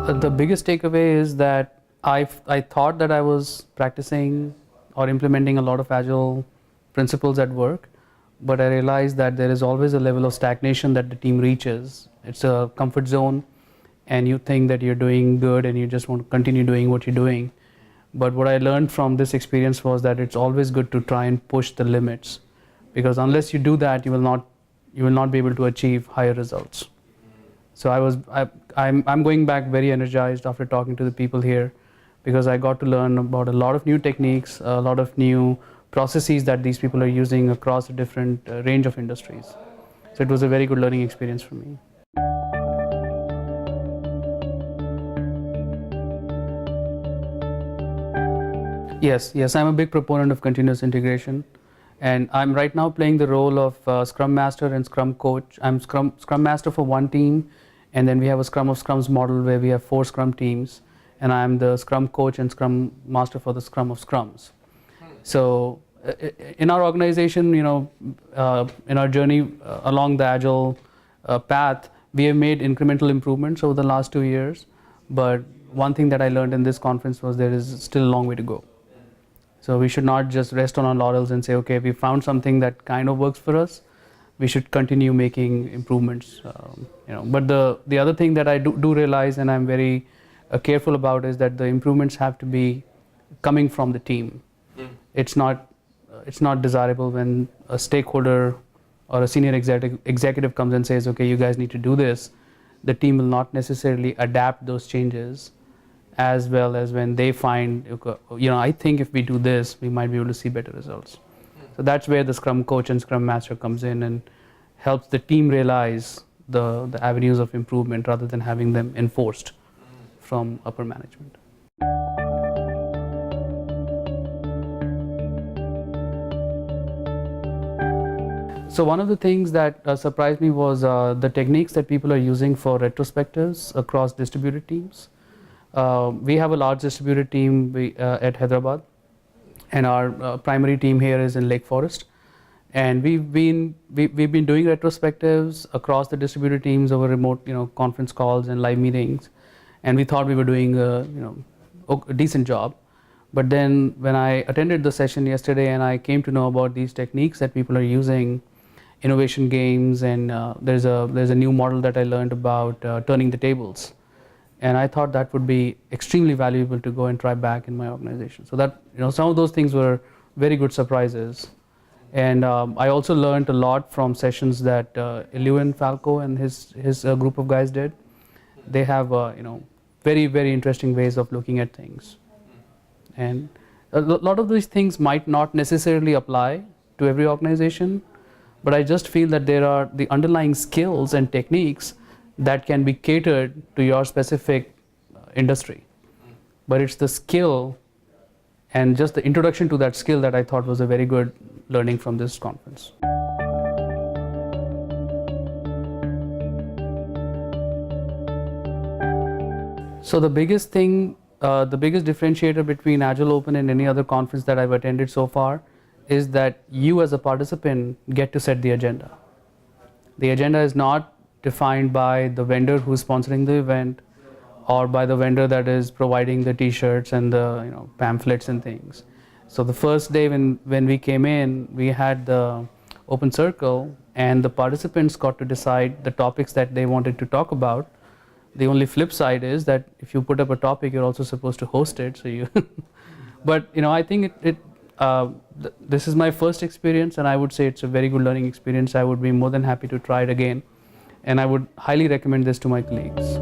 The biggest takeaway is that I thought that I was practicing or implementing a lot of Agile principles at work, but I realized that there is always a level of stagnation that the team reaches. It's a comfort zone, and you think that you're doing good and you just want to continue doing what you're doing. But what I learned from this experience was that it's always good to try and push the limits, because unless you do that, you will not be able to achieve higher results. So I'm going back very energized after talking to the people here, because I got to learn about a lot of new techniques, a lot of new processes that these people are using across a different range of industries. So it was a very good learning experience for me. Yes, I'm a big proponent of continuous integration, and I'm right now playing the role of Scrum Master and Scrum Coach. I'm Scrum Master for one team, and then we have a Scrum of Scrums model where we have 4 Scrum teams, and I'm the Scrum Coach and Scrum Master for the Scrum of Scrums. So in our organization, in our journey along the Agile path, we have made incremental improvements over the last 2 years, but one thing that I learned in this conference was there is still a long way to go. So we should not just rest on our laurels and say, okay, we found something that kind of works for us. We should continue making improvements. But the other thing that I do realize, and I'm very careful about, is that the improvements have to be coming from the team. It's not desirable when a stakeholder or a senior executive comes and says, okay, you guys need to do this. The team will not necessarily adapt those changes as well as when they find, I think if we do this, we might be able to see better results. So that's where the Scrum Coach and Scrum Master comes in and helps the team realize the avenues of improvement rather than having them enforced from upper management. So one of the things that surprised me was the techniques that people are using for retrospectives across distributed teams. We have a large distributed team at Hyderabad, and our primary team here is in Lake Forest. And we've been doing retrospectives across the distributed teams over remote, conference calls and live meetings, and we thought we were doing a decent job. But then when I attended the session yesterday and I came to know about these techniques that people are using, innovation games, and there's a new model that I learned about turning the tables. And I thought that would be extremely valuable to go and try back in my organization. So that, some of those things were very good surprises. And I also learned a lot from sessions that Eluan Falco and his group of guys did. They have, very, very interesting ways of looking at things. And a lot of these things might not necessarily apply to every organization, but I just feel that there are the underlying skills and techniques that can be catered to your specific industry. But it's the skill and just the introduction to that skill that I thought was a very good learning from this conference. So the biggest thing, the biggest differentiator between Agile Open and any other conference that I've attended so far is that you as a participant get to set the agenda. The agenda is not defined by the vendor who's sponsoring the event or by the vendor that is providing the t-shirts and the pamphlets and things. So the first day when we came in, we had the open circle, and the participants got to decide the topics that they wanted to talk about. The only flip side is that if you put up a topic, you're also supposed to host it. So you, but I think this is my first experience, and I would say it's a very good learning experience. I would be more than happy to try it again, and I would highly recommend this to my colleagues.